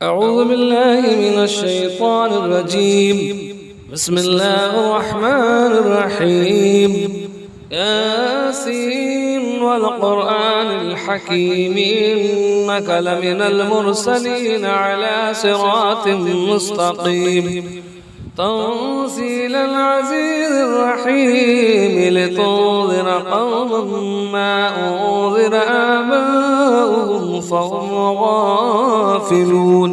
أعوذ بالله من الشيطان الرجيم. بسم الله الرحمن الرحيم. ياسين والقرآن الحكيم إنك لمن المرسلين على صراط مستقيم. تنزيل العزيز الرحيم لتنذر قوما ما أنذر آباؤهم فهم غافلون.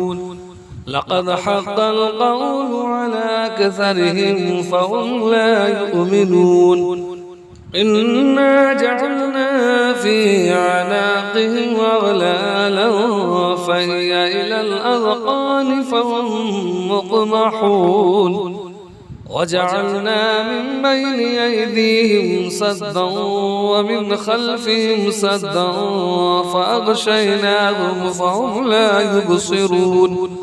لقد حق القول على أكثرهم فهم لا يؤمنون. إنا جعلنا في أعناقهم أغلالا فهي إلى الأذقان فهم مقمحون. وجعلنا من بين أيديهم سدا ومن خلفهم سدا فأغشيناهم فهم لا يبصرون.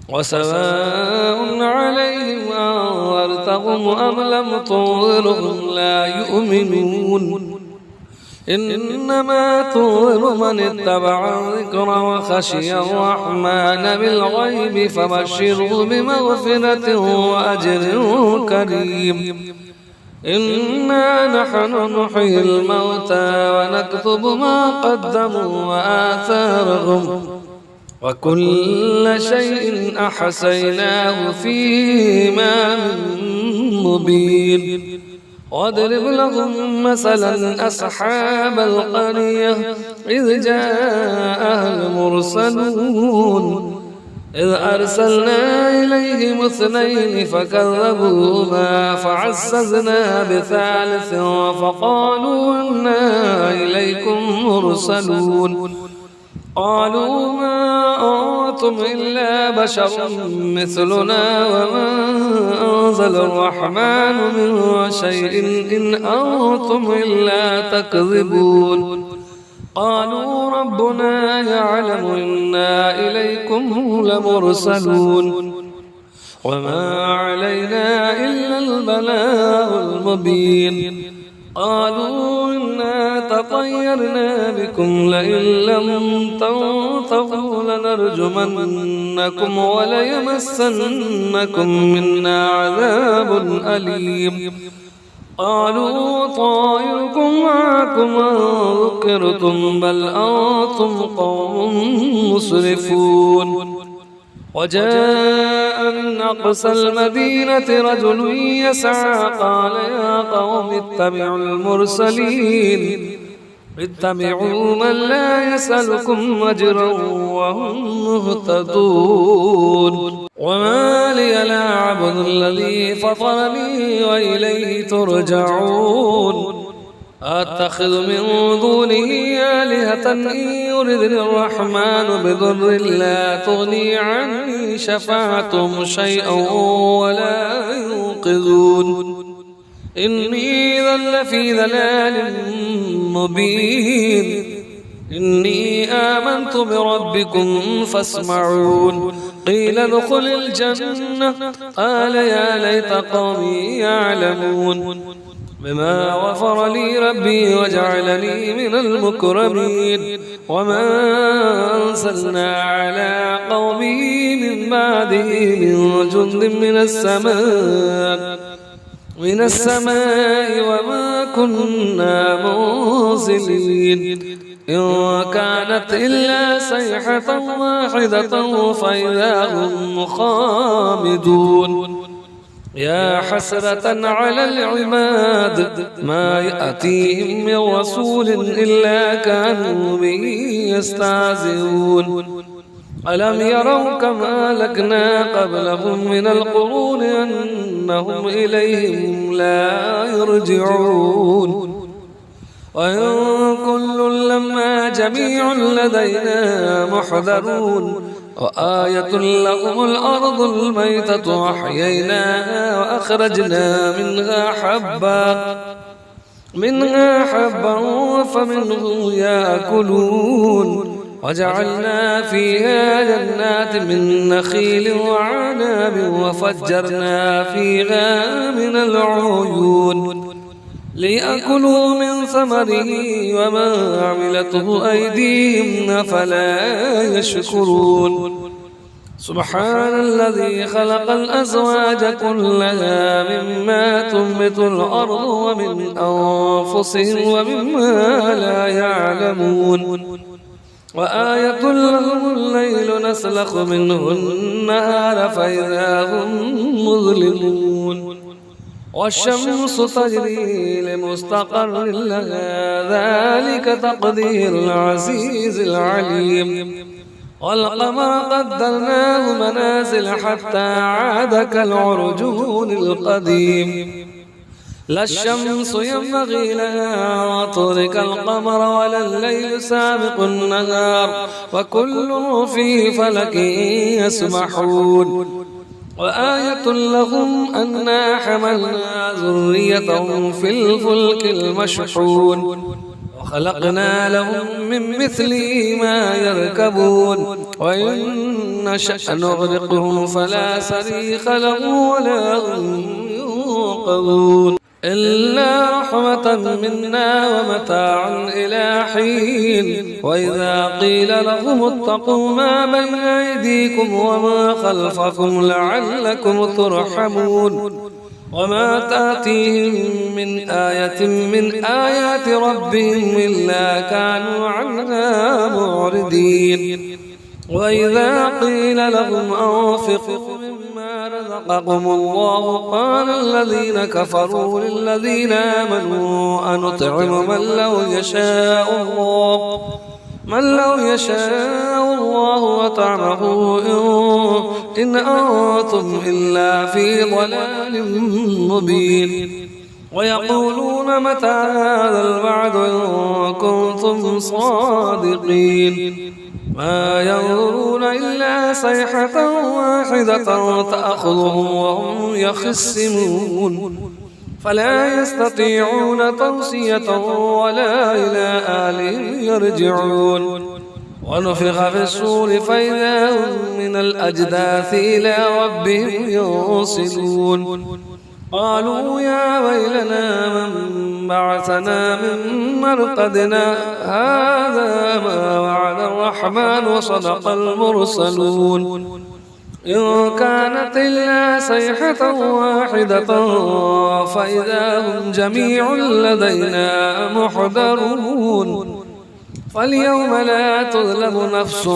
وسواء عليهم أنذرتهم أم لم تنذرهم لا يؤمنون. إنما تنذر من اتبع الذكر وخشي الرحمن بالغيب فبشره بمغفرة وأجر كريم. إنا نحن نحيي الموتى ونكتب ما قدموا وآثارهم وكل شيء أحصيناه في إمام مبين. واضرب لهم مثلا أصحاب القرية إذ جاءها المرسلون إذ أرسلنا إليهم اثنين فكذبوهما فعززنا بثالث فقالوا إنا إليكم مرسلون. قالوا ما أنتم إلا بشر مثلنا وما أنزل الرحمن من شيء إن أنتم إلا تكذبون. قالوا ربنا يعلم إنا إليكم لمرسلون وما علينا إلا البلاغ المبين. قالوا إنا تطيرنا بكم لئن لم تنتهوا لنرجمنكم وليمسنكم منا عذاب أليم. قالوا طائركم معكم أن ذكرتم بل أنتم قوم مسرفون. وجاء من أقصى المدينة رجل يسعى قال يا قوم اتبعوا المرسلين اتبعوا من لا يسألكم أجرا وهم مهتدون. وما لي لا أعبد الذي فطرني وإليه ترجعون. أتخذ من دونه آلهة إن يردني الرحمن بضر لا تغني عني شفاعتهم شيئا ولا ينقذون. إني إذا لفي ضلال مبين. إني آمنت بربكم فاسمعون. قيل ادخل الجنة قال يا ليت قومي يعلمون بما غفر لي ربي وجعلني من المكرمين. وما أنزلنا على قومه من بعده من جند من السماء وما كنا منزلين. إن كانت إلا صيحة واحدة فإذا هم خامدون. يا حسرة على العباد ما يأتيهم من رسول إلا كانوا به يستهزئون. ألم يروا كما أهلكنا قبلهم من القرون أنهم إليهم لا يرجعون. وإن كل لما جميع لدينا محضرون. وآية لهم الأرض الميتة أحييناها وأخرجنا منها حبا فمنه يأكلون. وجعلنا فيها جنات من نخيل وعناب وفجرنا فيها من العيون ليأكلوا من ثمره وما عملته أيديهم أفلا يشكرون سبحان الذي خلق الأزواج كلها مما تنبت الأرض ومن أنفسهم ومما لا يعلمون وآية لهم الليل نسلخ منه النهار فإذا هم مظلمون والشمس تجري لمستقر لها ذلك تقدير العزيز العليم والقمر قدرناه منازل حتى عاد كالعرجون القديم لا الشمس ينبغي لها أن تدرك القمر ولا الليل سابق النهار وكل في فلك يسبحون وآية لهم أنا حملنا ذريتهم في الفلك المشحون وخلقنا لهم من مثله ما يركبون وإن نشأ نغرقهم فلا صريخ لهم ولا هم ينقذون إلا رحمة منا ومتاعا إلى حين وإذا قيل لهم اتقوا ما بين أيديكم وما خلفكم لعلكم ترحمون وما تأتيهم من آية من آيات ربهم إلا كانوا عنها معرضين وإذا قيل لهم أنفقوا مما رزقكم الله قال الذين كفروا للذين آمنوا أنطعم من لو يشاء الله وطعمه إن أنتم إلا في ضلال مبين ويقولون متى هذا الوعد إن كنتم صادقين ما ينظرون إلا صيحة واحدة تأخذهم وهم يخصمون فلا يستطيعون توصية ولا إلى أهلهم يرجعون ونفخ في الصور فإذا هم من الأجداث إلى ربهم ينسلون قالوا يا ويلنا من بعثنا من مرقدنا هذا ما وعد الرحمن وصدق المرسلون إن كانت إلا صيحة واحدة فإذا هم جميع لدينا محضرون فاليوم لا تظلم نفس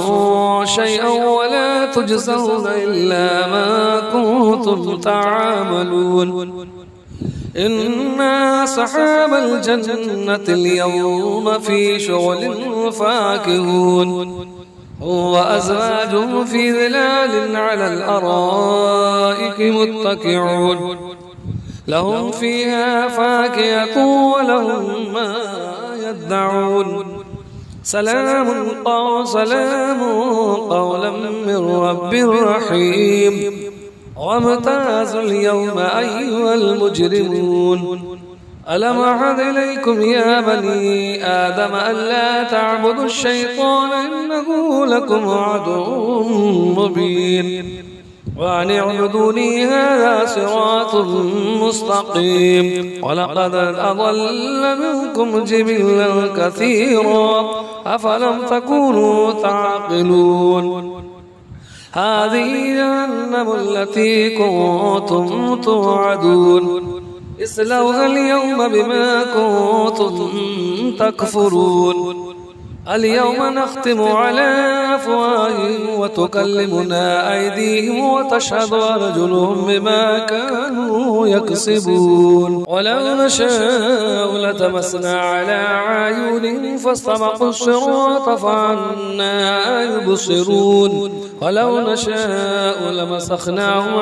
شيئا ولا تجزون إلا ما كنتم تعملون إنا أصحاب الجنة اليوم في شغل فاكهون وأزواجهم في ظلال على الأرائك متكئون لهم فيها فاكهة ولهم ما يدعون سلام قولا من رب رحيم وامتازوا اليوم أيها المجرمون ألم أعهد إليكم يا بني آدم ألا تعبدوا الشيطان إنه لكم عدو مبين وأن اعبدوني هذا صراط مستقيم ولقد أضل منكم جبلا كثيرا أفلم تكونوا تعقلون هذه جهنم التي كنتم توعدون اصلوها اليوم بما كنتم تكفرون اليوم نختم على أفواههم وتكلمنا أيديهم وتشهد أرجلهم بما كانوا يكسبون ولو نشاء لتمسنا على أعينهم فاستبقوا الصراط فأنى يبصرون ولو نشاء لمسخناهم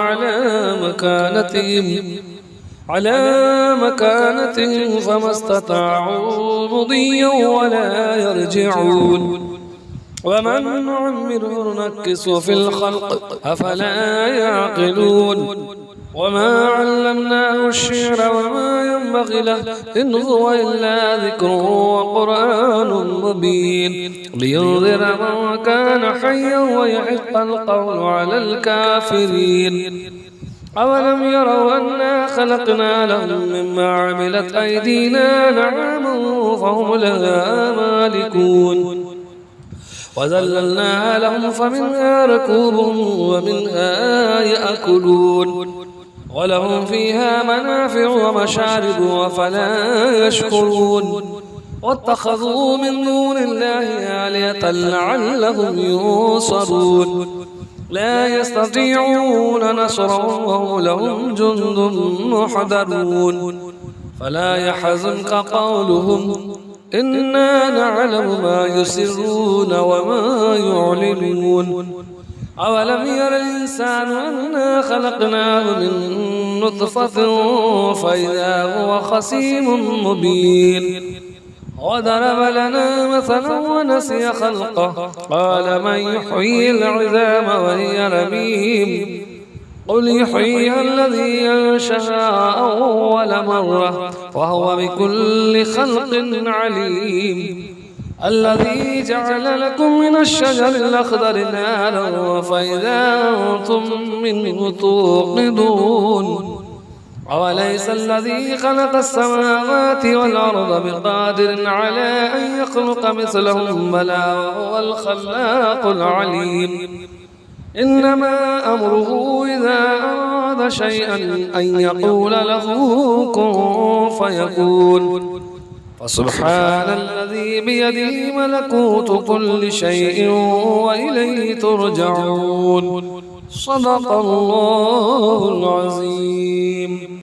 على مكانتهم فما استطاعوا مضيا ولا يرجعون ومن نعمره نكسه في الخلق أفلا يعقلون وما علمناه الشعر وما ينبغي له إن هو إلا ذكر وقرآن مبين لينذر من كان حيا ويحق القول على الكافرين أولم يروا أنا خلقنا لهم مما عملت أيدينا نعاما فهم لها مالكون وذللناها لهم فمنها ركوبهم ومنها يأكلون ولهم فيها منافع ومشارب أفلا يشكرون واتخذوا من دون الله آلهة لعلهم ينصرون لا يستطيعون نصرهم وهم لهم جند محضرون فلا يحزنك قولهم إنا نعلم ما يسرون وما يعلنون أولم ير الإنسان أنا خلقناه من نطفة فإذا هو خصيم مبين وضرب لنا مثلا ونسي خلقه قال من يحيي العظام وهي رميم قل يحييها الذي أنشأها أول مرة وهو بكل خلق عليم الذي جعل لكم من الشجر الأخضر نارا فإذا أنتم منه توقدون أوليس الذي خلق السماوات والأرض بقادر على أن يخلق مثلهم بلى وهو الخلاق العليم إنما أمره إذا أراد شيئا أن يقول له كن فيكون فسبحان الذي بيده ملكوت كل شيء وإليه ترجعون صدق الله العظيم.